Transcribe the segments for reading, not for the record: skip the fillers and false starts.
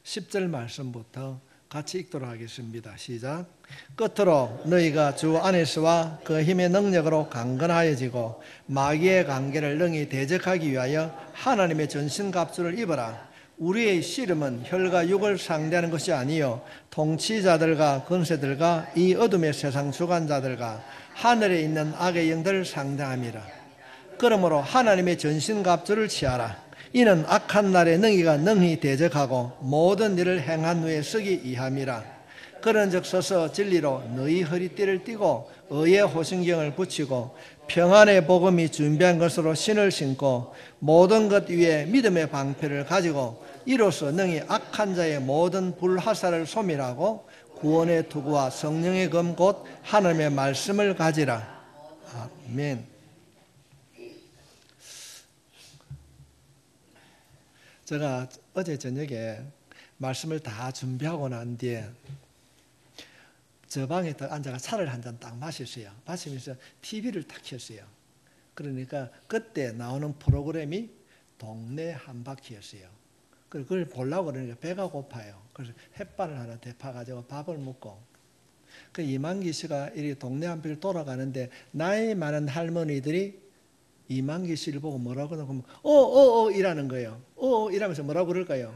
10절 말씀부터 같이 읽도록 하겠습니다. 시작. 끝으로 너희가 주 안에서와 그 힘의 능력으로 강건하여지고 마귀의 관계를 능히 대적하기 위하여 하나님의 전신갑주를 입어라. 우리의 씨름은 혈과 육을 상대하는 것이 아니요 통치자들과 권세들과 이 어둠의 세상 주관자들과 하늘에 있는 악의 영들을 상대함이라. 그러므로 하나님의 전신갑주를 취하라. 이는 악한 날에 너희가 능히 대적하고 모든 일을 행한 후에 쓰기 이함이라. 그런즉 서서 진리로 너희 허리띠를 띠고 의의 호신경을 붙이고 평안의 복음이 준비한 것으로 신을 신고 모든 것 위에 믿음의 방패를 가지고 이로써 능히 악한 자의 모든 불화살을 소멸하고 구원의 투구와 성령의 검 곧 하나님의 말씀을 가지라. 아멘. 제가 어제 저녁에 말씀을 다 준비하고 난 뒤에 저 방에 딱 앉아가 차를 한 잔 딱 마셨어요. 마시면서 TV를 딱 켰어요. 그러니까 그때 나오는 프로그램이 동네 한바퀴였어요. 그걸 보려고 그러니까 배가 고파요. 그래서 햇반을 하나 대파가지고 밥을 먹고 그 이만기 씨가 이 동네 한바퀴를 돌아가는데 나이 많은 할머니들이 이만기 씨를 보고 뭐라고 그러면 이라는 거예요. 이라면서 뭐라고 그럴까요?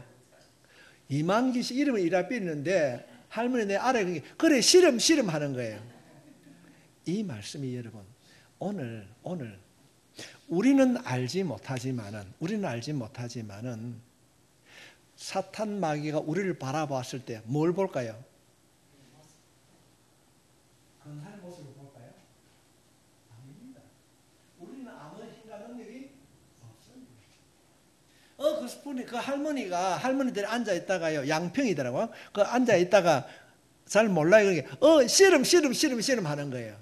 이만기 씨 이름을 이라 삐는데 할머니 내 아래 그래 씨름 하는 거예요. 이 말씀이 여러분 오늘 우리는 알지 못하지만은 사탄 마귀가 우리를 바라봤을 때 뭘 볼까요? 근사한 모습을 볼까요? 아닙니다. 우리는 아무 힘과 능력이 없습니다. 그 할머니들이 앉아 있다가요, 양평이더라고요. 그 앉아 있다가 잘 몰라요. 그러니까 씨름 하는 거예요.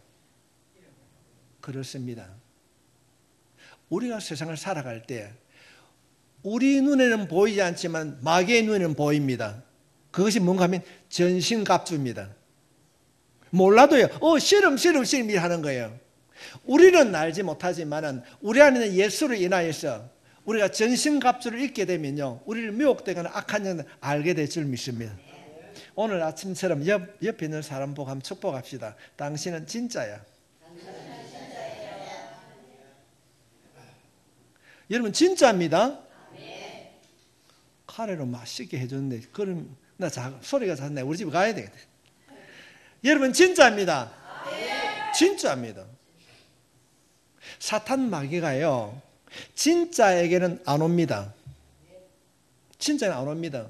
그렇습니다. 우리가 세상을 살아갈 때 우리 눈에는 보이지 않지만 마귀의 눈에는 보입니다. 그것이 뭔가 하면 전신갑주입니다. 몰라도요. 씨름 하는 거예요. 우리는 알지 못하지만은 우리 안에는 예수를 인하여서 우리가 전신갑주를 입게 되면요, 우리를 미혹되거나 악한 영을 알게 될 줄 믿습니다. 오늘 아침처럼 옆에 있는 사람 보고 한번 축복합시다. 당신은 진짜야. 여러분 진짜입니다. 카레로 맛있게 해줬는데 그럼 나 소리가 작네. 우리 집에 가야 되겠네. 여러분 진짜입니다. 진짜입니다. 사탄 마귀가요 진짜에게는 안 옵니다. 진짜는 안 옵니다.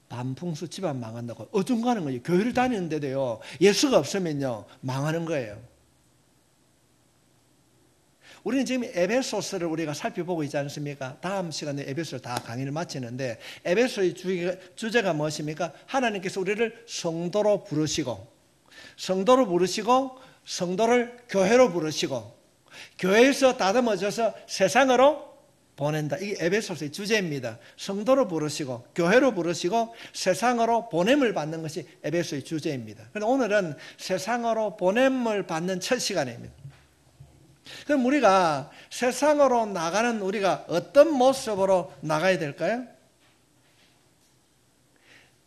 반풍수 집안 망한다고 어중간한 거예요. 교회를 다니는데도요 예수가 없으면요 망하는 거예요. 우리는 지금 에베소서를 우리가 살펴보고 있지 않습니까? 다음 시간에 에베소를 다 강의를 마치는데 에베소의 주제가 무엇입니까? 하나님께서 우리를 성도로 부르시고 성도를 교회로 부르시고 교회에서 다듬어져서 세상으로 보낸다. 이게 에베소서의 주제입니다. 성도로 부르시고 교회로 부르시고 세상으로 보냄을 받는 것이 에베소의 주제입니다. 그런데 오늘은 세상으로 보냄을 받는 첫 시간입니다. 그럼 우리가 세상으로 나가는 우리가 어떤 모습으로 나가야 될까요?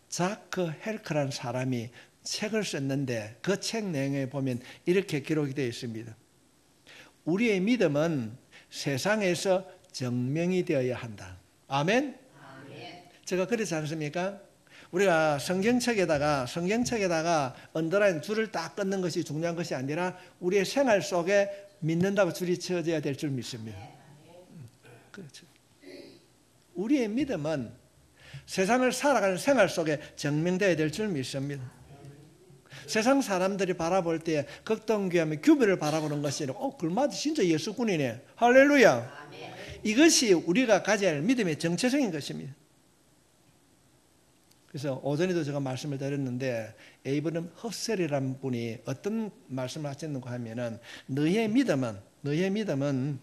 자크 헬크라는 사람이 책을 썼는데 그 책 내용에 보면 이렇게 기록이 되어 있습니다. 우리의 믿음은 세상에서 증명이 되어야 한다. 아멘? 제가 그렇지 않습니까? 우리가 성경책에다가 언더라인 줄을 딱 끊는 것이 중요한 것이 아니라 우리의 생활 속에 믿는다고 줄이 쳐져야 될 줄 믿습니다. 그렇죠. 우리의 믿음은 세상을 살아가는 생활 속에 증명되어야 될 줄 믿습니다. 세상 사람들이 바라볼 때 극동교회하면 규배를 바라보는 것이 아니라 글마다 진짜 예수꾼이네. 할렐루야. 이것이 우리가 가져야 할 믿음의 정체성인 것입니다. 그래서 오전에도 제가 말씀을 드렸는데 에이브럼 허셀이라는 분이 어떤 말씀을 하셨는가 하면은 너의 믿음은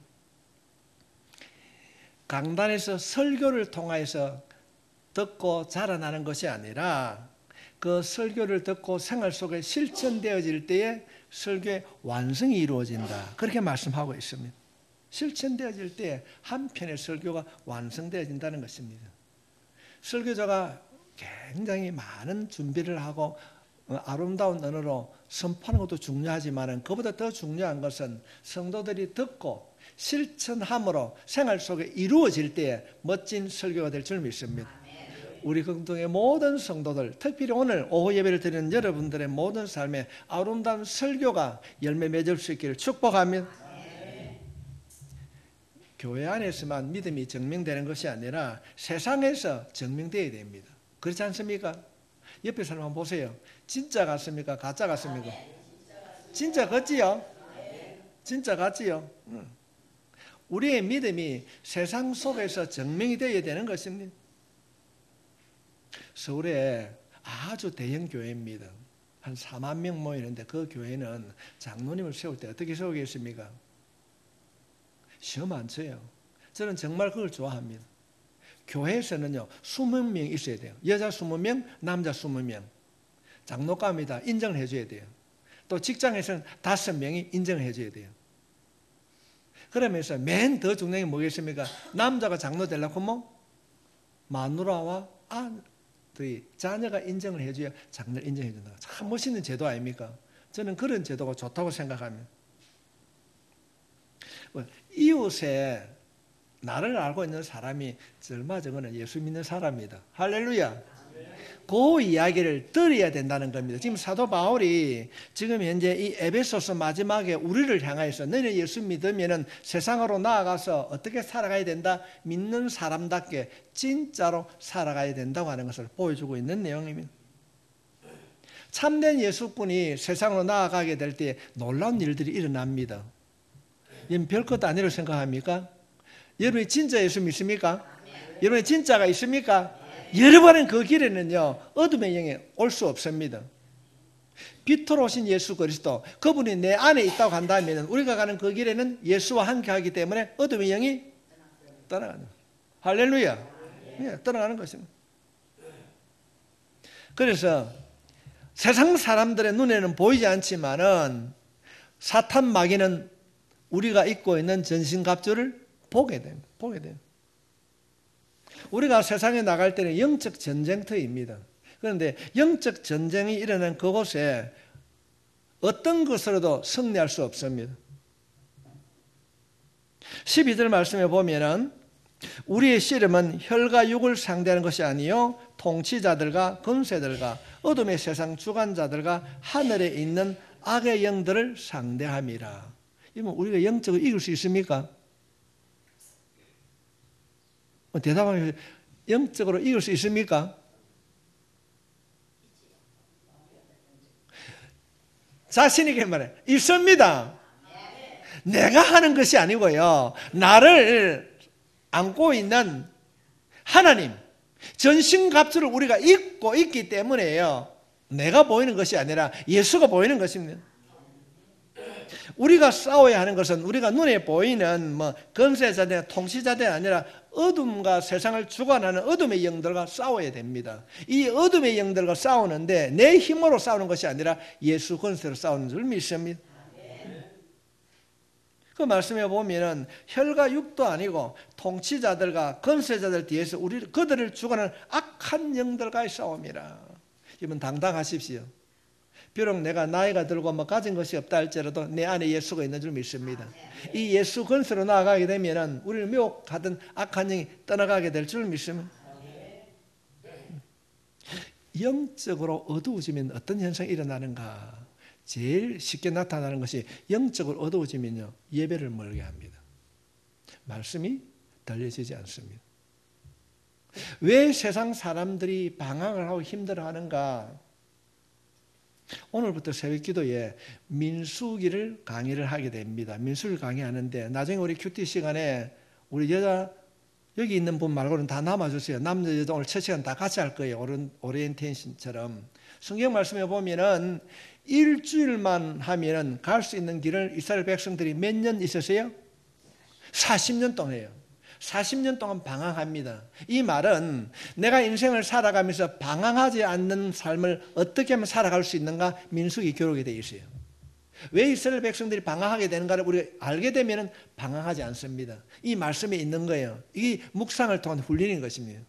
강단에서 설교를 통해서 듣고 자라나는 것이 아니라 그 설교를 듣고 생활 속에 실천되어질 때에 설교의 완성이 이루어진다. 그렇게 말씀하고 있습니다. 실천되어질 때 한 편의 설교가 완성되어진다는 것입니다. 설교자가 굉장히 많은 준비를 하고 아름다운 언어로 선포하는 것도 중요하지만 그보다 더 중요한 것은 성도들이 듣고 실천함으로 생활 속에 이루어질 때에 멋진 설교가 될 줄 믿습니다. 우리 공동의 모든 성도들, 특별히 오늘 오후 예배를 드리는 여러분들의 모든 삶에 아름다운 설교가 열매 맺을 수 있기를 축복합니다. 교회 안에서만 믿음이 증명되는 것이 아니라 세상에서 증명되어야 됩니다. 그렇지 않습니까? 옆에 사람 한번 보세요. 진짜 같습니까? 가짜 같습니까? 진짜 같지요? 진짜 같지요? 우리의 믿음이 세상 속에서 증명이 되어야 되는 것입니다. 서울에 아주 대형 교회입니다. 한 4만 명 모이는데 그 교회는 장로님을 세울 때 어떻게 세우겠습니까? 시험 안 쳐요. 저는 정말 그걸 좋아합니다. 교회에서는요 20명 있어야 돼요. 여자 20명, 남자 20명. 장로감이다 인정을 해줘야 돼요. 또 직장에서는 5명이 인정을 해줘야 돼요. 그러면서 맨 더 중요한 게 뭐겠습니까? 남자가 장로 되려고 하면 마누라와 아들이 자녀가 인정을 해줘야 장로를 인정해 준다. 참 멋있는 제도 아닙니까? 저는 그런 제도가 좋다고 생각합니다. 이웃에 나를 알고 있는 사람이 얼마 전에는 예수 믿는 사람이다. 할렐루야. 그 이야기를 들어야 된다는 겁니다. 지금 사도 바울이 지금 현재 이 에베소서 마지막에 우리를 향하여서 너는 예수 믿으면 세상으로 나아가서 어떻게 살아가야 된다? 믿는 사람답게 진짜로 살아가야 된다고 하는 것을 보여주고 있는 내용입니다. 참된 예수꾼이 세상으로 나아가게 될 때 놀라운 일들이 일어납니다. 이건 별것도 아니라고 생각합니까? 여러분이 진짜 예수 믿습니까? 여러분이 진짜가 있습니까? 여러분은 그 길에는요 어둠의 영이 올 수 없습니다. 빛으로 오신 예수 그리스도 그분이 내 안에 있다고 한다면 우리가 가는 그 길에는 예수와 함께하기 때문에 어둠의 영이 떠나가는 할렐루야. 예, 떠나가는 것입니다. 그래서 세상 사람들의 눈에는 보이지 않지만은 사탄 마귀는 우리가 입고 있는 전신갑주를 보게 됩니다. 보게 돼요. 우리가 세상에 나갈 때는 영적 전쟁터입니다. 그런데 영적 전쟁이 일어난 그곳에 어떤 것으로도 승리할 수 없습니다. 12절 말씀에 보면은 우리의 씨름은 혈과 육을 상대하는 것이 아니요 통치자들과 권세들과 어둠의 세상 주관자들과 하늘에 있는 악의 영들을 상대함이라. 이러면 우리가 영적으로 이길 수 있습니까? 대답하면 영적으로 이길 수 있습니까? 자신 있게 말해. 있습니다. 내가 하는 것이 아니고요. 나를 안고 있는 하나님, 전신갑주를 우리가 입고 있기 때문에요. 내가 보이는 것이 아니라 예수가 보이는 것입니다. 우리가 싸워야 하는 것은 우리가 눈에 보이는 권세자들이나 통치자들이 아니라 어둠과 세상을 주관하는 어둠의 영들과 싸워야 됩니다. 이 어둠의 영들과 싸우는데 내 힘으로 싸우는 것이 아니라 예수 권세로 싸우는 줄 믿습니다. 그 말씀에 보면은 혈과 육도 아니고 통치자들과 권세자들 뒤에서 그들을 주관하는 악한 영들과의 싸움이라. 여러분 당당하십시오. 비록 내가 나이가 들고 가진 것이 없다 할지라도 내 안에 예수가 있는 줄 믿습니다. 이 예수 권세로 나아가게 되면 우리를 미혹하던 악한 영이 떠나가게 될 줄 믿습니다. 영적으로 어두워지면 어떤 현상이 일어나는가? 제일 쉽게 나타나는 것이 영적으로 어두워지면요 예배를 멀게 합니다. 말씀이 들려지지 않습니다. 왜 세상 사람들이 방황을 하고 힘들어하는가? 오늘부터 새벽기도에 민수기를 강의를 하게 됩니다. 민수기를 강의하는데 나중에 우리 큐티 시간에 우리 여자 여기 있는 분 말고는 다 남아주세요. 남자 여자 오늘 첫 시간 다 같이 할 거예요. 오리엔테이션처럼. 성경 말씀에 보면은 일주일만 하면은 갈 수 있는 길을 이스라엘 백성들이 몇 년 있었어요? 40년 동안이에요. 40년 동안 방황합니다. 이 말은 내가 인생을 살아가면서 방황하지 않는 삶을 어떻게 하면 살아갈 수 있는가? 민수기 기록이 되어 있어요. 왜 이스라엘 백성들이 방황하게 되는가를 우리가 알게 되면 방황하지 않습니다. 이 말씀에 있는 거예요. 이 묵상을 통한 훈련인 것입니다.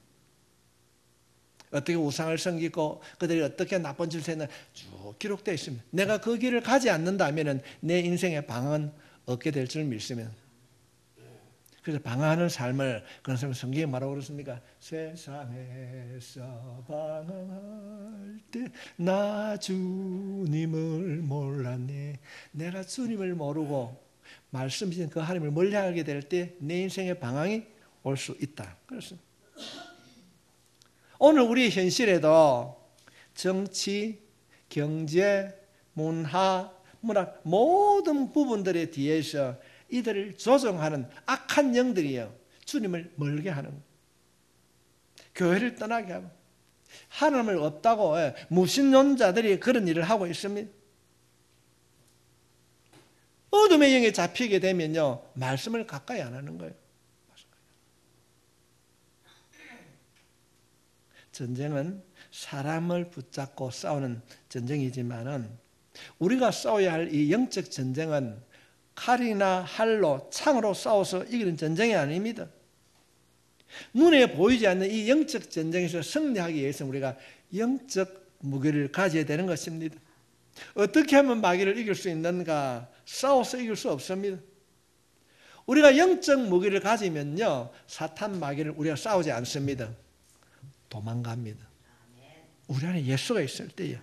어떻게 우상을 섬기고 그들이 어떻게 나쁜 짓을 했나 쭉 기록되어 있습니다. 내가 그 길을 가지 않는다면 내 인생의 방황은 얻게 될 줄 믿습니다. 그래서 방황하는 삶을 그런 사람은 성경에 뭐라고 그렇습니까? 세상에서 방황할 때 나 주님을 몰랐네. 내가 주님을 모르고 말씀하신 그 하나님을 멀리하게 될 때 내 인생의 방황이 올 수 있다. 그렇습니다. 오늘 우리 현실에도 정치, 경제, 문화, 문학 모든 부분들에 뒤에서 이들을 조종하는 악한 영들이요 주님을 멀게 하는 거예요. 교회를 떠나게 하고 하나님을 없다고 무신론자들이 그런 일을 하고 있습니다. 어둠의 영에 잡히게 되면요 말씀을 가까이 안 하는 거예요. 전쟁은 사람을 붙잡고 싸우는 전쟁이지만은 우리가 싸워야 할 이 영적 전쟁은 칼이나 할로 창으로 싸워서 이기는 전쟁이 아닙니다. 눈에 보이지 않는 이 영적 전쟁에서 승리하기 위해서 우리가 영적 무기를 가져야 되는 것입니다. 어떻게 하면 마귀를 이길 수 있는가? 싸워서 이길 수 없습니다. 우리가 영적 무기를 가지면요 사탄 마귀를 우리가 싸우지 않습니다. 도망갑니다. 우리 안에 예수가 있을 때요.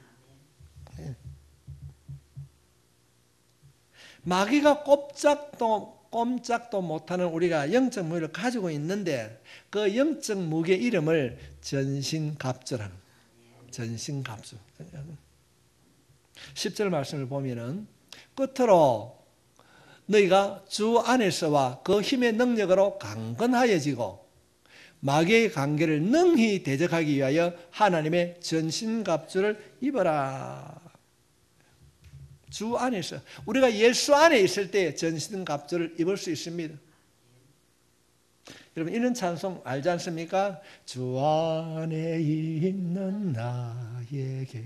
마귀가 꼼짝도 못하는 우리가 영적 무기를 가지고 있는데 그 영적 무기의 이름을 전신갑주라는 전신갑주. 10절 말씀을 보면은 끝으로 너희가 주 안에서와 그 힘의 능력으로 강건하여지고 마귀의 관계를 능히 대적하기 위하여 하나님의 전신갑주를 입어라. 주 안에서 우리가 예수 안에 있을 때 전신갑주를 입을 수 있습니다. 여러분 이런 찬송 알지 않습니까? 주 안에 있는 나에게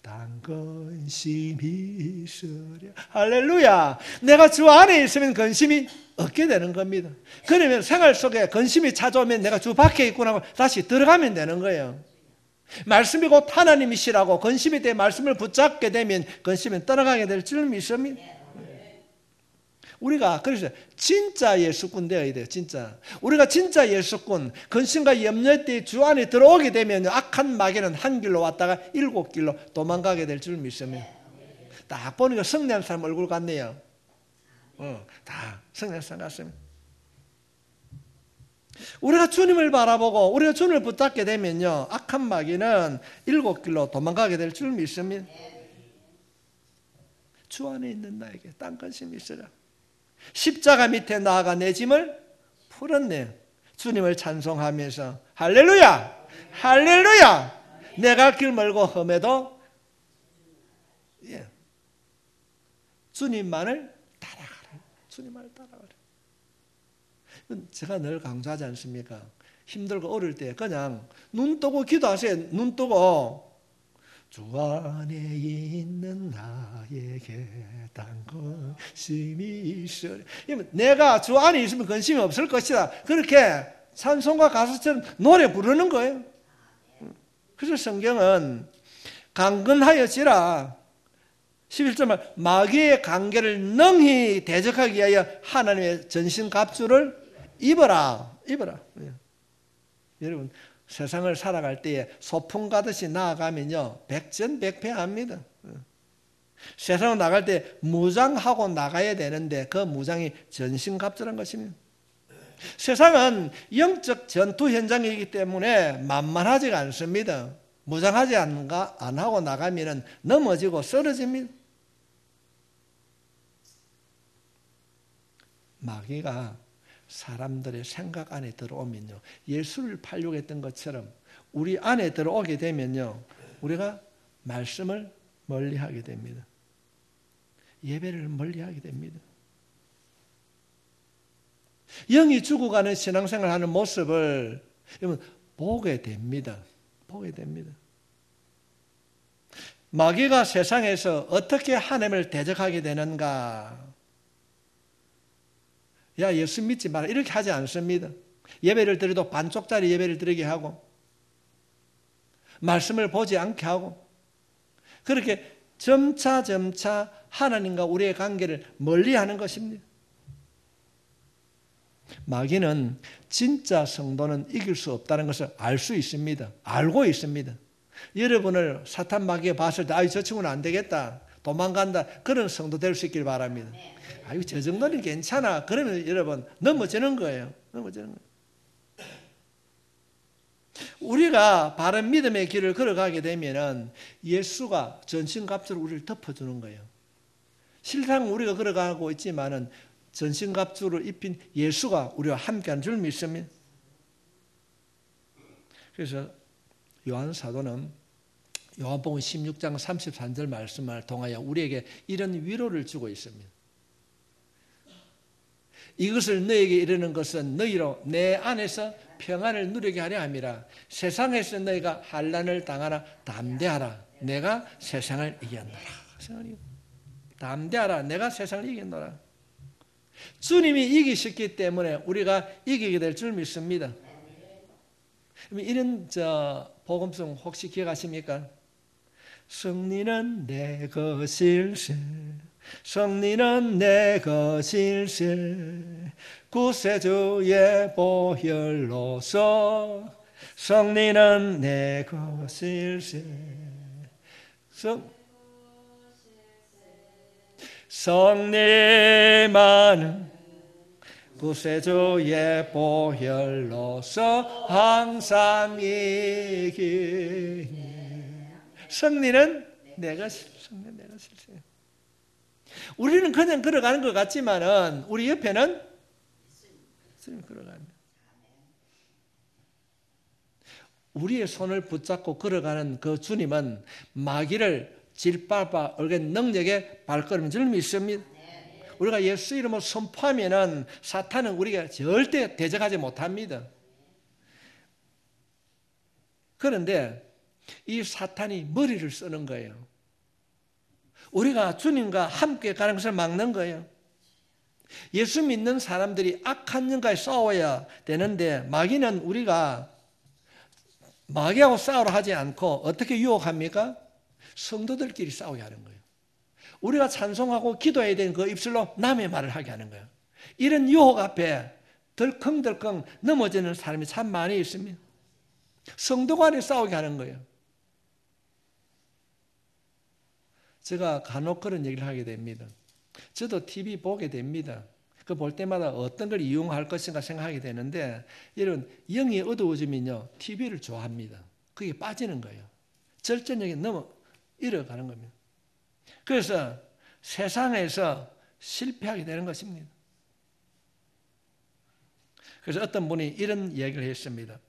단 근심이 있으랴. 할렐루야. 내가 주 안에 있으면 근심이 없게 되는 겁니다. 그러면 생활 속에 근심이 찾아오면 내가 주 밖에 있구나 하고 다시 들어가면 되는 거예요. 말씀이 곧 하나님이시라고 근심에 대해 말씀을 붙잡게 되면 근심은 떠나가게 될 줄 믿습니다. 우리가 그래서 진짜 예수꾼 되어야 돼요. 진짜 우리가 진짜 예수꾼 근심과 염려 때 주 안에 들어오게 되면 악한 마귀는 한 길로 왔다가 7길로 도망가게 될 줄 믿습니다. 딱 보니까 성례한 사람 얼굴 같네요. 다 성례한 사람 같습니다. 우리가 주님을 바라보고 우리가 주님을 붙잡게 되면요 악한 마귀는 7길로 도망가게 될 줄 믿습니다. 주 안에 있는 나에게 딴 관심이 있으라. 십자가 밑에 나아가 내 짐을 풀었네. 주님을 찬송하면서 할렐루야 할렐루야. 내가 길 멀고 험해도 주님만을 따라가라. 주님만을 따라가라. 제가 늘 강조하지 않습니까? 힘들고 어릴 때 그냥 눈 뜨고 기도하세요. 눈 뜨고 주 안에 있는 나에게 단 근심이 있으. 내가 주 안에 있으면 근심이 없을 것이다. 그렇게 찬송과 가수처럼 노래 부르는 거예요. 그래서 성경은 강건하여지라 11절 말 마귀의 관계를 능히 대적하기 위하여 하나님의 전신갑주를 입어라. 여러분 세상을 살아갈 때에 소풍 가듯이 나아가면요 백전백패합니다. 세상을 나갈 때 무장하고 나가야 되는데 그 무장이 전신갑주란 것입니다. 세상은 영적 전투 현장이기 때문에 만만하지가 않습니다. 무장하지 안 하고 나가면 넘어지고 쓰러집니다. 마귀가 사람들의 생각 안에 들어오면요 예수를 팔려했던 것처럼 우리 안에 들어오게 되면요 우리가 말씀을 멀리하게 됩니다. 예배를 멀리하게 됩니다. 영이 죽어가는 신앙생활하는 모습을 보게 됩니다. 보게 됩니다. 마귀가 세상에서 어떻게 하나님을 대적하게 되는가? 야 예수 믿지 마라 이렇게 하지 않습니다. 예배를 드려도 반쪽짜리 예배를 드리게 하고 말씀을 보지 않게 하고 그렇게 점차 하나님과 우리의 관계를 멀리하는 것입니다. 마귀는 진짜 성도는 이길 수 없다는 것을 알 수 있습니다. 알고 있습니다. 여러분을 사탄 마귀가 봤을 때 저 친구는 안 되겠다, 도망간다, 그런 성도 될 수 있길 바랍니다. 아유, 저 정도는 괜찮아. 그러면 여러분 넘어지는 거예요. 우리가 바른 믿음의 길을 걸어가게 되면 예수가 전신갑주로 우리를 덮어주는 거예요. 실상 우리가 걸어가고 있지만은 전신갑주를 입힌 예수가 우리와 함께하는 줄 믿습니다. 그래서 요한 사도는 요한복음 16장 33절 말씀을 통하여 우리에게 이런 위로를 주고 있습니다. 이것을 너에게 이르는 것은 너희로 내 안에서 평안을 누리게 하려 함이라. 세상에서 너희가 환난을 당하나 담대하라. 내가 세상을 이겼노라. 담대하라. 내가 세상을 이겼노라. 주님이 이기셨기 때문에 우리가 이기게 될 줄 믿습니다. 이런 복음송 혹시 기억하십니까? 승리는 내 것일세, 승리는 내 것일세, 구세주의 보혈로서 승리는 내 것일세. 성리만은 구세주의 보혈로서 항상 이기네. 승리는 내가 실세. 우리는 그냥 걸어가는 것 같지만은 우리 옆에는 예수님 걸어갑니다. 우리의 손을 붙잡고 걸어가는 그 주님은 마귀를 질밟아 얼겐 능력의 발걸음인 줄 믿습니다. 우리가 예수 이름으로 선포하면은 사탄은 우리가 절대 대적하지 못합니다. 그런데 이 사탄이 머리를 쓰는 거예요. 우리가 주님과 함께 가는 것을 막는 거예요. 예수 믿는 사람들이 악한 영과에 싸워야 되는데 마귀는 우리가 마귀하고 싸우려 하지 않고 어떻게 유혹합니까? 성도들끼리 싸우게 하는 거예요. 우리가 찬송하고 기도해야 되는 그 입술로 남의 말을 하게 하는 거예요. 이런 유혹 앞에 덜컹덜컹 넘어지는 사람이 참 많이 있습니다. 성도 간에 싸우게 하는 거예요. 제가 간혹 그런 얘기를 하게 됩니다. 저도 TV 보게 됩니다. 그 볼 때마다 어떤 걸 이용할 것인가 생각하게 되는데 이런 영이 어두워지면요 TV를 좋아합니다. 그게 빠지는 거예요. 절전력이 넘어 잃어가는 겁니다. 그래서 세상에서 실패하게 되는 것입니다. 그래서 어떤 분이 이런 이야기를 했습니다.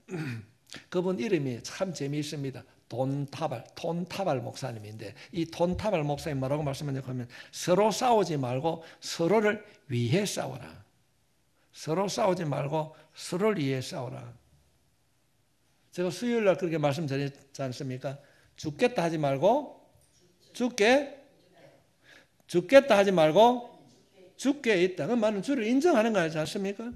그분 이름이 참 재미있습니다. 돈타발 목사님인데 이 돈타발 목사님 뭐라고 말씀하냐면 서로 싸우지 말고 서로를 위해 싸워라. 서로 싸우지 말고 서로를 위해 싸워라. 제가 수요일 날 그렇게 말씀드렸지 않습니까? 죽겠다 하지 말고 죽겠다 하지 말고 죽게 있다. 그 말은 주를 인정하는 거 아니지 않습니까?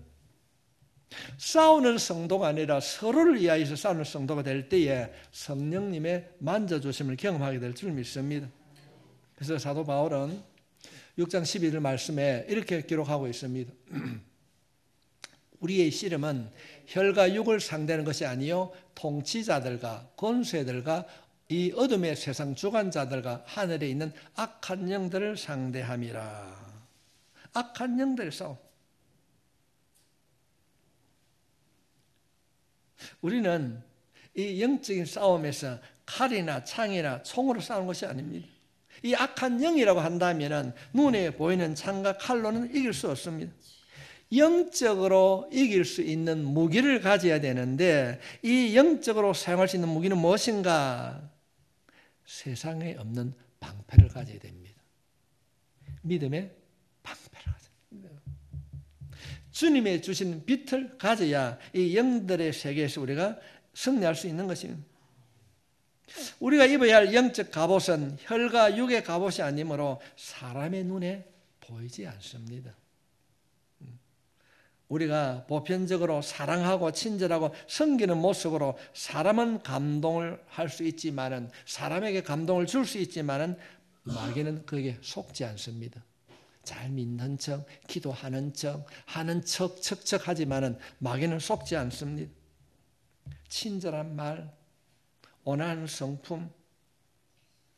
싸우는 성도가 아니라 서로를 위하여서 싸우는 성도가 될 때에 성령님의 만져주심을 경험하게 될 줄 믿습니다. 그래서 사도 바울은 6장 12절 말씀에 이렇게 기록하고 있습니다. 우리의 씨름은 혈과 육을 상대하는 것이 아니요 통치자들과 권세들과 이 어둠의 세상 주관자들과 하늘에 있는 악한 영들을 상대함이라. 악한 영들의 싸움. 우리는 이 영적인 싸움에서 칼이나 창이나 총으로 싸우는 것이 아닙니다. 이 악한 영이라고 한다면 눈에 보이는 창과 칼로는 이길 수 없습니다. 영적으로 이길 수 있는 무기를 가져야 되는데 이 영적으로 사용할 수 있는 무기는 무엇인가? 세상에 없는 방패를 가져야 됩니다. 믿음의 방패를 가져야 됩니다. 주님의 주신 빛을 가져야 이 영들의 세계에서 우리가 승리할 수 있는 것입니다. 우리가 입어야 할 영적 갑옷은 혈과 육의 갑옷이 아니므로 사람의 눈에 보이지 않습니다. 우리가 보편적으로 사랑하고 친절하고 섬기는 모습으로 사람은 감동을 할 수 있지만은, 사람에게 감동을 줄 수 있지만은 마귀는 그에게 속지 않습니다. 잘 믿는 척, 기도하는 척, 하는 척, 척척하지만은 마귀는 속지 않습니다. 친절한 말, 온화한 성품,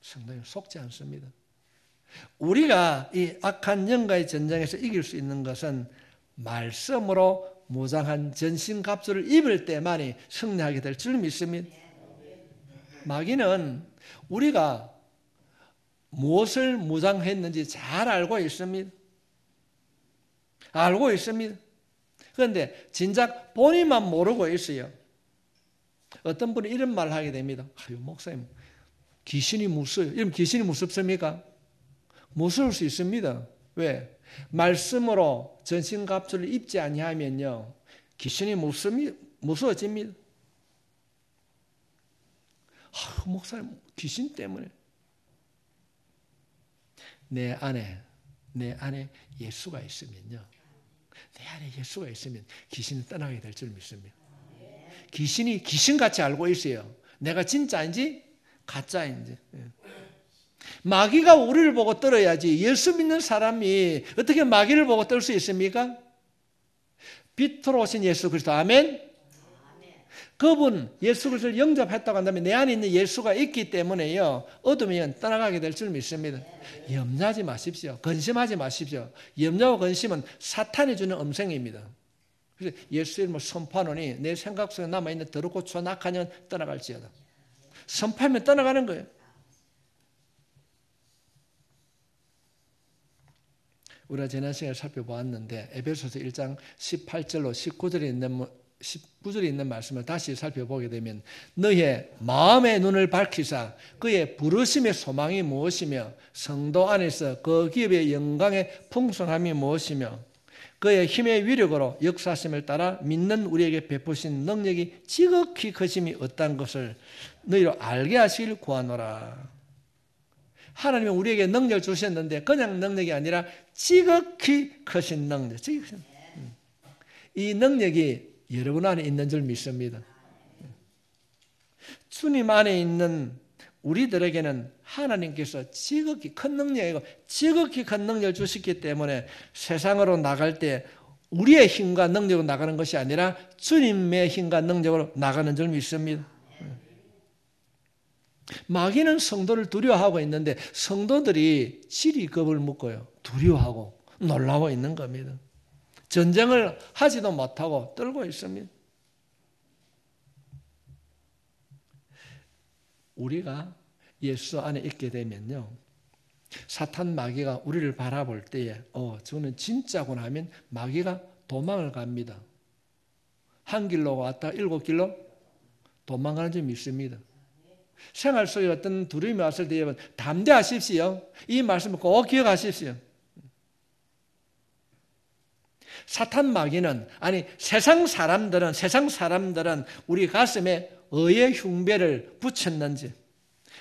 성도는 속지 않습니다. 우리가 이 악한 영과의 전쟁에서 이길 수 있는 것은 말씀으로 무장한 전신갑주를 입을 때만이 승리하게 될 줄 믿습니다. 마귀는 우리가 무엇을 무장했는지 잘 알고 있습니다. 알고 있습니다. 그런데 진작 본인만 모르고 있어요. 어떤 분이 이런 말을 하게 됩니다. 아유, 목사님, 귀신이 무서워요. 이러면 귀신이 무섭습니까? 무서울 수 있습니다. 왜? 말씀으로 전신갑주를 입지 아니하면요, 귀신이 무서워집니다. 목사님, 귀신 때문에. 내 안에 예수가 있으면요, 내 안에 예수가 있으면 귀신은 떠나게 될 줄 믿습니다. 귀신이 귀신같이 알고 있어요. 내가 진짜인지 가짜인지. 마귀가 우리를 보고 떨어야지 예수 믿는 사람이 어떻게 마귀를 보고 떨 수 있습니까? 빛으로 오신 예수 그리스도. 아멘. 그분 예수 그리스도를 영접했다고 한다면 내 안에 있는 예수가 있기 때문에요, 어둠이 떠나가게 될 줄 믿습니다. 염려하지 마십시오. 근심하지 마십시오. 염려와 근심은 사탄이 주는 음성입니다. 그래서 예수 이름을 선포하노니 내 생각 속에 남아있는 더럽고 추한 악한 영은 떠나갈지어다. 선포하면 떠나가는 거예요. 우리가 지난 시간에 살펴보았는데 에베소서 1장 18절로 19절에 있는 말씀을 다시 살펴보게 되면, 너의 마음의 눈을 밝히사 그의 부르심의 소망이 무엇이며 성도 안에서 그 기업의 영광의 풍성함이 무엇이며 그의 힘의 위력으로 역사심을 따라 믿는 우리에게 베푸신 능력이 지극히 크심이 어떤 것을 너희로 알게 하시길 구하노라. 하나님은 우리에게 능력을 주셨는데 그냥 능력이 아니라 지극히 크신 능력. 이 능력이 여러분 안에 있는 줄 믿습니다. 주님 안에 있는 우리들에게는 하나님께서 지극히 큰 능력이고 지극히 큰 능력을 주셨기 때문에 세상으로 나갈 때 우리의 힘과 능력으로 나가는 것이 아니라 주님의 힘과 능력으로 나가는 줄 믿습니다. 마귀는 성도를 두려워하고 있는데 성도들이 지리 겁을 먹고요, 두려워하고 놀라워 있는 겁니다. 전쟁을 하지도 못하고 떨고 있습니다. 우리가 예수 안에 있게 되면요, 사탄 마귀가 우리를 바라볼 때에 저는 진짜구나 하면 마귀가 도망을 갑니다. 한 길로 왔다 7길로 도망가는 줄 믿습니다. 생활 속에 어떤 두려움이 왔을 때 여러분 담대하십시오. 이 말씀을 꼭 기억하십시오. 사탄 마귀는, 아니 세상 사람들은 우리 가슴에 의의 흉배를 붙였는지,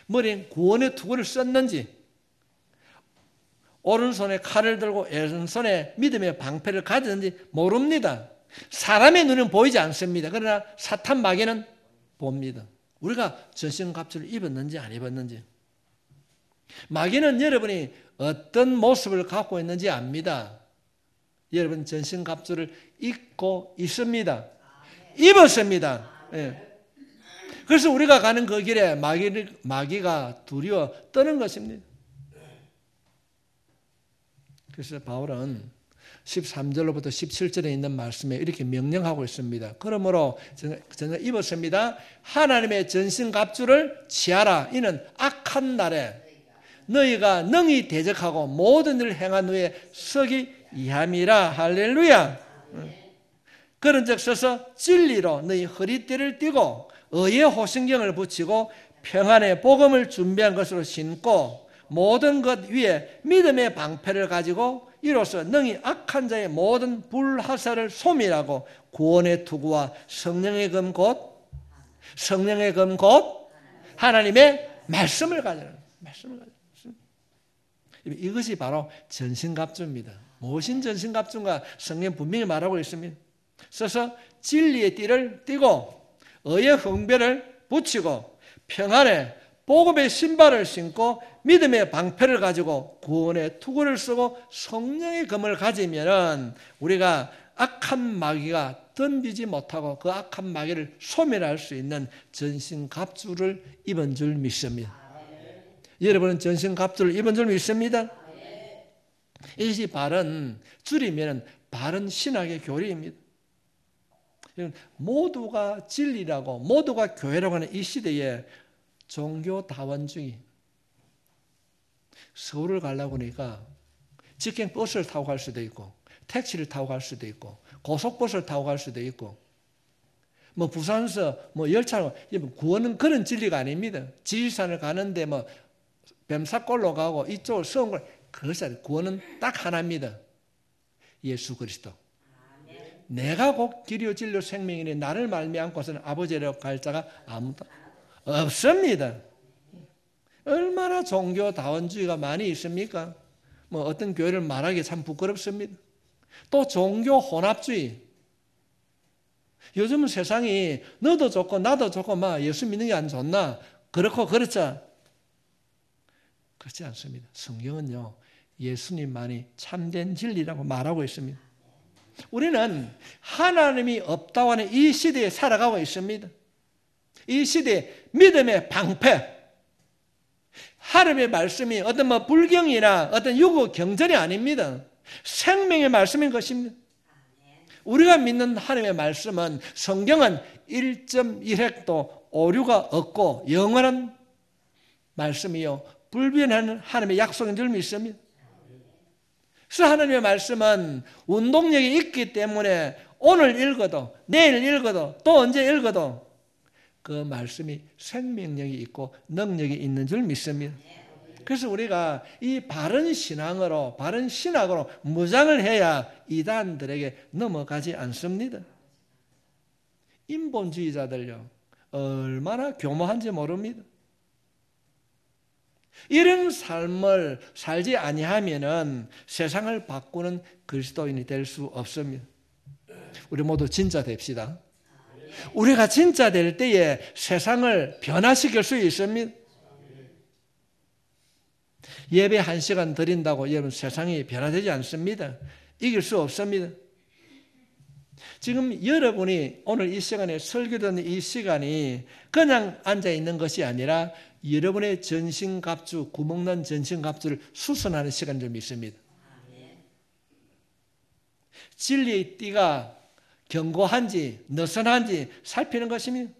머리에 구원의 투구를 썼는지, 오른손에 칼을 들고 왼손에 믿음의 방패를 가졌는지 모릅니다. 사람의 눈은 보이지 않습니다. 그러나 사탄 마귀는 봅니다. 우리가 전신갑주를 입었는지 안 입었는지. 마귀는 여러분이 어떤 모습을 갖고 있는지 압니다. 여러분 전신갑주를 입고 있습니다. 입었습니다. 예. 그래서 우리가 가는 그 길에 마귀가 두려워 떠는 것입니다. 그래서 바울은 13절로부터 17절에 있는 말씀에 이렇게 명령하고 있습니다. 그러므로 저는 입었습니다. 하나님의 전신갑주를 취하라. 이는 악한 날에 너희가 능히 대적하고 모든 일을 행한 후에 서기 이함이라. 할렐루야. 그런즉 서서 진리로 너희 허리띠를 띠고 의의 호신경을 붙이고 평안의 복음을 준비한 것으로 신고 모든 것 위에 믿음의 방패를 가지고 이로써 능히 악한 자의 모든 불화살을 소멸하고 구원의 투구와 성령의 금 곧 하나님의 말씀을 가져라. 말씀을 가져라. 이것이 바로 전신갑주입니다. 무엇인 전신갑주인가? 성경 분명히 말하고 있습니다. 써서 진리의 띠를 띠고 의의 흉배를 붙이고 평안의 복음의 신발을 신고 믿음의 방패를 가지고 구원의 투구를 쓰고 성령의 검을 가지면 우리가 악한 마귀가 덤비지 못하고 그 악한 마귀를 소멸할 수 있는 전신갑주를 입은 줄 믿습니다. 여러분은 전신갑주를 입은 줄 믿습니다. 이것이 바른, 줄이면 바른 신학의 교리입니다. 모두가 진리라고 모두가 교회라고 하는 이 시대에 종교다원주의, 서울을 가려고 하니까 직행 버스를 타고 갈 수도 있고 택시를 타고 갈 수도 있고 고속버스를 타고 갈 수도 있고 부산에서 열차로, 구원은 그런 진리가 아닙니다. 지리산을 가는데 뱀사골로 가고 이쪽을 서운골, 그것이 아니라 구원은 딱 하나입니다. 예수 그리스도. 내가 곧 길이요 진리요 생명이니 나를 말미암고서는 아버지로 갈 자가 아무도 없습니다. 얼마나 종교다원주의가 많이 있습니까? 어떤 교회를 말하기 참 부끄럽습니다. 또 종교 혼합주의. 요즘은 세상이 너도 좋고 나도 좋고 예수 믿는 게 안 좋나? 그렇고 그렇자. 그렇지 않습니다. 성경은요, 예수님만이 참된 진리라고 말하고 있습니다. 우리는 하나님이 없다고 하는 이 시대에 살아가고 있습니다. 이 시대에 믿음의 방패, 하나님의 말씀이 어떤 불경이나 어떤 유구 경전이 아닙니다. 생명의 말씀인 것입니다. 우리가 믿는 하나님의 말씀은, 성경은 1.1획도 오류가 없고 영원한 말씀이요 불변하는 하나님의 약속인 줄 믿습니다. 그래서 하나님의 말씀은 운동력이 있기 때문에 오늘 읽어도 내일 읽어도 또 언제 읽어도 그 말씀이 생명력이 있고 능력이 있는 줄 믿습니다. 그래서 우리가 이 바른 신앙으로, 바른 신학으로 무장을 해야 이단들에게 넘어가지 않습니다. 인본주의자들요, 얼마나 교모한지 모릅니다. 이런 삶을 살지 아니하면은 세상을 바꾸는 그리스도인이 될 수 없습니다. 우리 모두 진짜 됩시다. 우리가 진짜 될 때에 세상을 변화시킬 수 있습니다. 예배 1시간 드린다고 여러분 세상이 변화되지 않습니다. 이길 수 없습니다. 지금 여러분이 오늘 이 시간에 설교 듣는 이 시간이 그냥 앉아있는 것이 아니라 여러분의 전신갑주, 구멍난 전신갑주를 수선하는 시간인 줄 믿습니다. 진리의 띠가 견고한지 느슨한지 살피는 것입니다.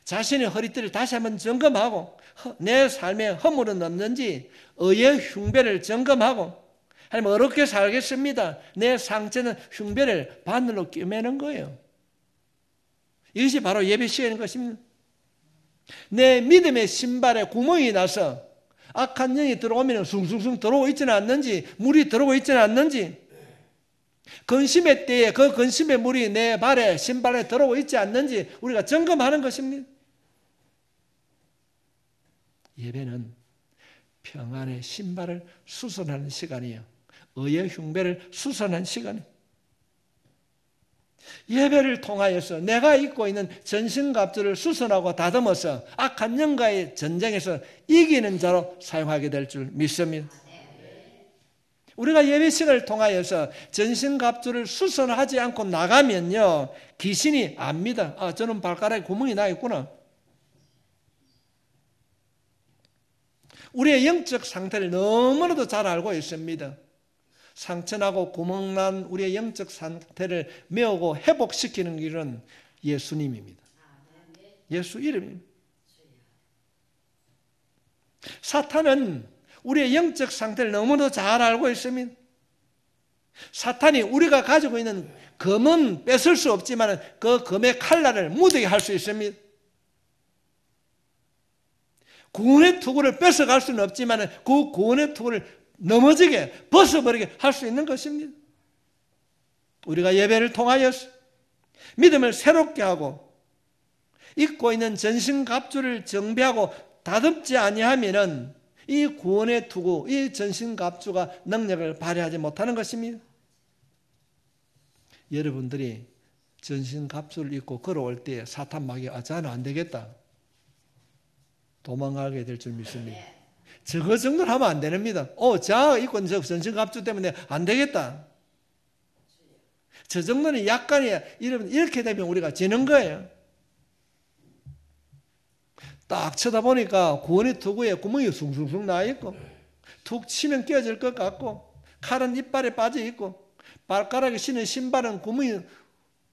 자신의 허리띠를 다시 한번 점검하고 내 삶에 허물은 없는지 의의 흉배를 점검하고, 아니면 어렵게 살겠습니다. 내 상처는 흉배를 바늘로 꿰매는 거예요. 이것이 바로 예배 시간인 것입니다. 내 믿음의 신발에 구멍이 나서 악한 영이 들어오면 숭숭숭 들어오고 있지는 않는지, 물이 들어오고 있지는 않는지, 근심의 때에 그 근심의 물이 내 발에, 신발에 들어오고 있지 않는지 우리가 점검하는 것입니다. 예배는 평안의 신발을 수선하는 시간이에요. 의의 흉배를 수선하는 시간이에요. 예배를 통하여서 내가 입고 있는 전신갑주를 수선하고 다듬어서 악한 영과의 전쟁에서 이기는 자로 사용하게 될 줄 믿습니다. 우리가 예배 시간을 통하여서 전신갑주를 수선하지 않고 나가면요, 귀신이 압니다. 아, 저는 발가락에 구멍이 나 있구나. 우리의 영적 상태를 너무나도 잘 알고 있습니다. 상처나고 구멍난 우리의 영적 상태를 메우고 회복시키는 길은 예수님입니다. 예수 이름입니다. 사탄은 우리의 영적 상태를 너무나도 잘 알고 있습니다. 사탄이 우리가 가지고 있는 검은 뺏을 수 없지만 그 검의 칼날을 묻게 할 수 있습니다. 구원의 투구를 뺏어갈 수는 없지만 그 구원의 투구를 넘어지게 벗어버리게 할 수 있는 것입니다. 우리가 예배를 통하여서 믿음을 새롭게 하고 입고 있는 전신갑주를 정비하고 다듬지 아니하면은 이 구원의 투구, 이 전신갑주가 능력을 발휘하지 못하는 것입니다. 여러분들이 전신갑주를 입고 걸어올 때 사탄 마귀가 자는 안 되겠다, 도망가게 될 줄 믿습니다. 저거 정도는 하면 안 됩니다. 자 입고 전신갑주 때문에 안 되겠다, 저 정도는 약간이야, 이렇게 되면 우리가 지는 거예요. 딱 쳐다보니까 구원의 투구에 구멍이 숭숭숭 나 있고, 툭 치면 깨질 것 같고, 칼은 이빨에 빠져 있고, 발가락에 신은 신발은 구멍이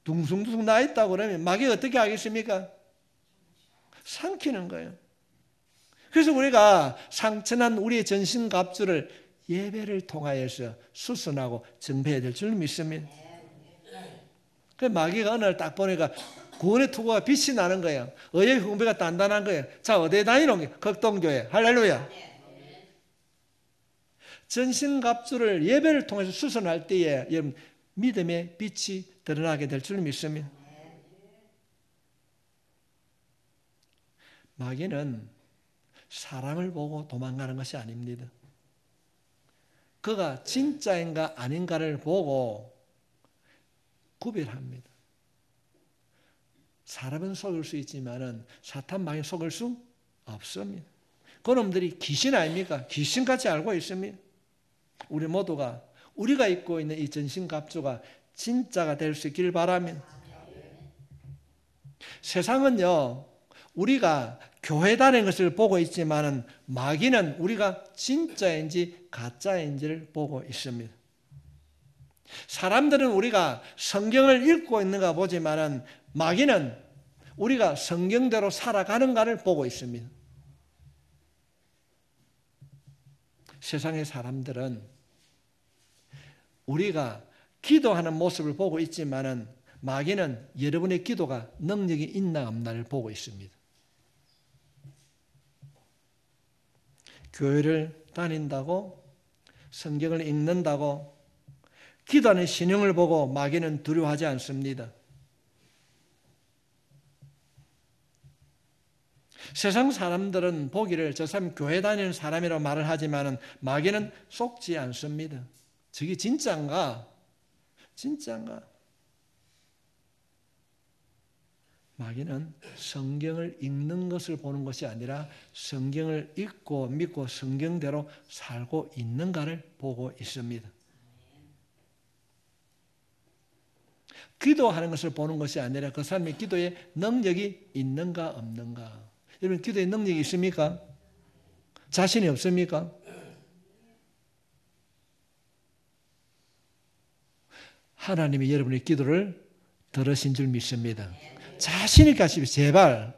둥숭둥 나 있다고 그러면 마귀가 어떻게 하겠습니까? 삼키는 거예요. 그래서 우리가 상처난 우리의 전신갑주를 예배를 통하여서 수선하고 정배해야 될 줄 믿습니다. 그 마귀가 어느 날 딱 보니까 구원의 투구가 빛이 나는 거예요. 의의 흥배가 단단한 거예요. 자, 어디에 다니노? 극동교회. 할렐루야. 전신갑주를 예배를 통해서 수선할 때에 여러분 믿음의 빛이 드러나게 될 줄 믿습니다. 마귀는 사람을 보고 도망가는 것이 아닙니다. 그가 진짜인가 아닌가를 보고 구별합니다. 사람은 속일 수 있지만 사탄 마귀는 속일 수 없습니다. 그놈들이 귀신 아닙니까? 귀신같이 알고 있습니다. 우리 모두가 우리가 입고 있는 이 전신갑주가 진짜가 될 수 있기를 바랍니다. 세상은요, 우리가 교회 다니는 것을 보고 있지만 마귀는 우리가 진짜인지 가짜인지를 보고 있습니다. 사람들은 우리가 성경을 읽고 있는가 보지만 마귀는 우리가 성경대로 살아가는가를 보고 있습니다. 세상의 사람들은 우리가 기도하는 모습을 보고 있지만 마귀는 여러분의 기도가 능력이 있나 없나를 보고 있습니다. 교회를 다닌다고, 성경을 읽는다고, 기도하는 신용을 보고 마귀는 두려워하지 않습니다. 세상 사람들은 보기를 저 사람 교회 다니는 사람이라고 말을 하지만 마귀는 속지 않습니다. 저게 진짜인가? 진짜인가? 마귀는 성경을 읽는 것을 보는 것이 아니라 성경을 읽고 믿고 성경대로 살고 있는가를 보고 있습니다. 기도하는 것을 보는 것이 아니라 그 사람의 기도에 능력이 있는가 없는가. 여러분 기도에 능력이 있습니까? 자신이 없습니까? 하나님이 여러분의 기도를 들으신 줄 믿습니다. 자신 있게 하십시오. 제발.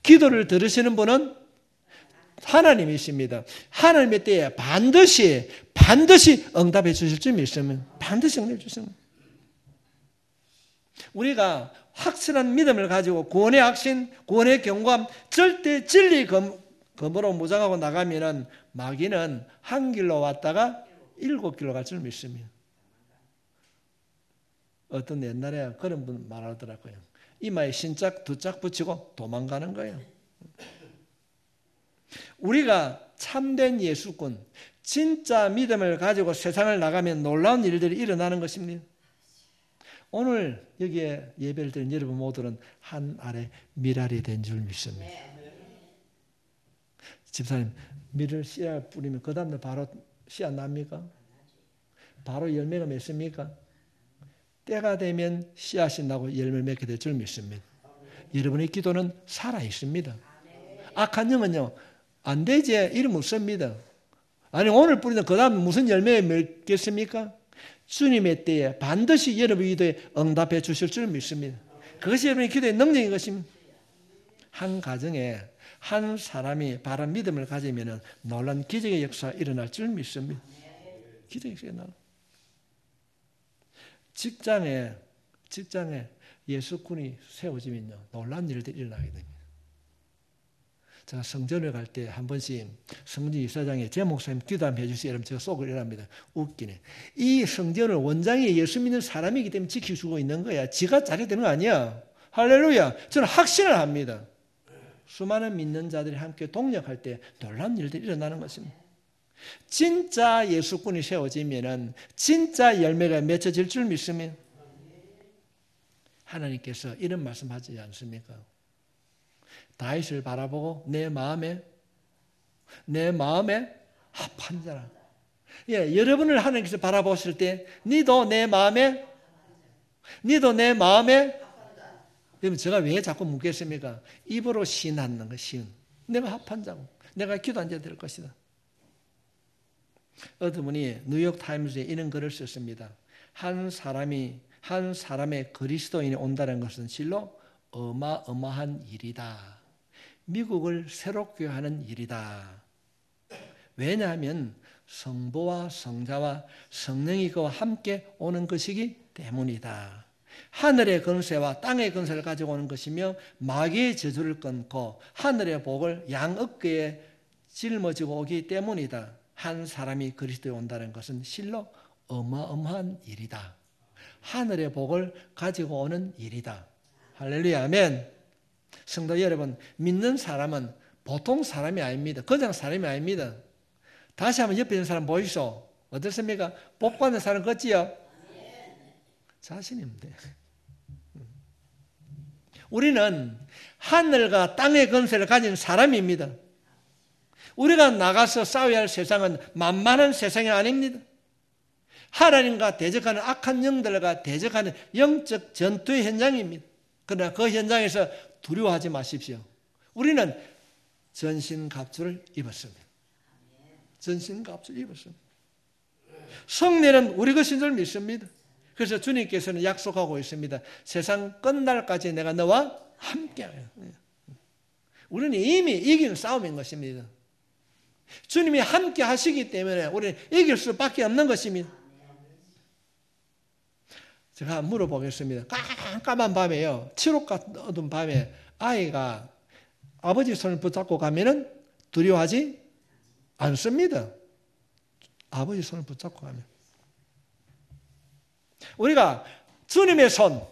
기도를 들으시는 분은 하나님이십니다. 하나님의 때에 반드시 응답해 주실 줄 믿습니다. 반드시 응답해 주십니다. 우리가 확실한 믿음을 가지고 구원의 확신, 구원의 경고함, 절대 진리 검으로 무장하고 나가면은 마귀는 한 길로 왔다가 7길로 갈 줄 믿습니다. 어떤 옛날에 그런 분 말하더라고요. 이마에 신짝 두 짝 붙이고 도망가는 거예요. 우리가 참된 예수꾼, 진짜 믿음을 가지고 세상을 나가면 놀라운 일들이 일어나는 것입니다. 오늘 여기에 예배를 드린 여러분 모두는 한 알에 밀알이 된 줄 믿습니다. 집사님, 밀을 씨앗 뿌리면 그 다음날 바로 씨앗 납니까? 바로 열매가 맺습니까? 때가 되면 씨앗이 나고 열매를 맺게 될 줄 믿습니다. 여러분의 기도는 살아있습니다. 악한 영은요, 안 되지, 이름 없습니다. 아니, 오늘 뿌리는 그 다음 무슨 열매를 맺겠습니까? 주님의 때에 반드시 여러분의 기도에 응답해 주실 줄 믿습니다. 그것이 여러분의 기도의 능력인 것입니다. 한 가정에 한 사람이 바른 믿음을 가지면 놀라운 기적의 역사가 일어날 줄 믿습니다. 기적의 역사가 일어나. 직장에 예수꾼이 세워지면요, 놀라운 일들이 일어나게 됩니다. 제가 성전을 갈 때 한 번씩 성전 이사장에 제 목사님 기도 한번 해주세요. 이러면 제가 속을 이랍니다. 웃기네. 이 성전을 원장이 예수 믿는 사람이기 때문에 지켜주고 있는 거야. 지가 잘해야 되는 거 아니야. 할렐루야. 저는 확신을 합니다. 수많은 믿는 자들이 함께 동력할 때 놀라운 일들이 일어나는 것입니다. 진짜 예수꾼이 세워지면은 진짜 열매가 맺혀질 줄 믿습니다. 하나님께서 이런 말씀하지 않습니까? 다윗을 바라보고 내 마음에 합한 자라. 예, 여러분을 하나님께서 바라보실 때 니도 내 마음에 여러분 제가 왜 자꾸 묻겠습니까? 입으로 시인하는 거 시인. 내가 합한 자고 내가 기도한 자 될 것이다. 어떤 분이 뉴욕타임즈에 이런 글을 썼습니다. 한 사람의 그리스도인이 온다는 것은 실로 어마어마한 일이다. 미국을 새롭게 하는 일이다. 왜냐하면 성부와 성자와 성령이 그와 함께 오는 것이기 때문이다. 하늘의 권세와 땅의 권세를 가지고 오는 것이며 마귀의 저주를 끊고 하늘의 복을 양 어깨에 짊어지고 오기 때문이다. 한 사람이 그리스도에 온다는 것은 실로 어마어마한 일이다. 하늘의 복을 가지고 오는 일이다. 할렐루야, 아멘. 성도 여러분, 믿는 사람은 보통 사람이 아닙니다. 그냥 사람이 아닙니다. 다시 한번 옆에 있는 사람 보이소. 어떻습니까? 복 받는 사람 같지요? 자신입니다. 우리는 하늘과 땅의 권세를 가진 사람입니다. 우리가 나가서 싸워야 할 세상은 만만한 세상이 아닙니다. 하나님과 대적하는 악한 영들과 대적하는 영적 전투의 현장입니다. 그러나 그 현장에서 두려워하지 마십시오. 우리는 전신갑주를 입었습니다. 전신갑주를 입었습니다. 성례는 우리 것인 줄 믿습니다. 그래서 주님께서는 약속하고 있습니다. 세상 끝날까지 내가 너와 함께하여. 우리는 이미 이긴 싸움인 것입니다. 주님이 함께 하시기 때문에 우리는 이길 수밖에 없는 것입니다. 제가 물어보겠습니다. 깜깜한 밤에요. 칠흑 같은 어두운 밤에 아이가 아버지 손을 붙잡고 가면은 두려워하지 않습니다. 아버지 손을 붙잡고 가면. 우리가 주님의 손,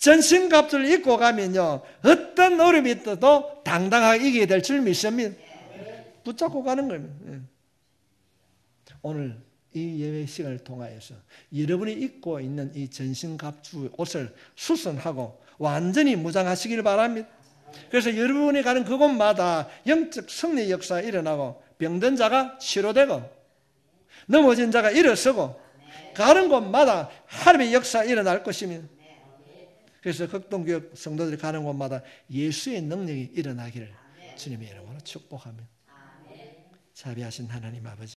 전신갑주를 입고 가면요, 어떤 어려움이 있어도 당당하게 이기게 될 줄 믿습니다. 붙잡고 가는 겁니다. 오늘 이 예배 시간을 통하여서 여러분이 입고 있는 이 전신갑주 옷을 수선하고 완전히 무장하시길 바랍니다. 그래서 여러분이 가는 그곳마다 영적 승리 역사가 일어나고 병든 자가 치료되고 넘어진 자가 일어서고 가는 곳마다 하나님의 역사가 일어날 것입니다. 그래서 극동교육 성도들이 가는 곳마다 예수의 능력이 일어나기를 주님의 이름으로 축복하며 자비하신 하나님 아버지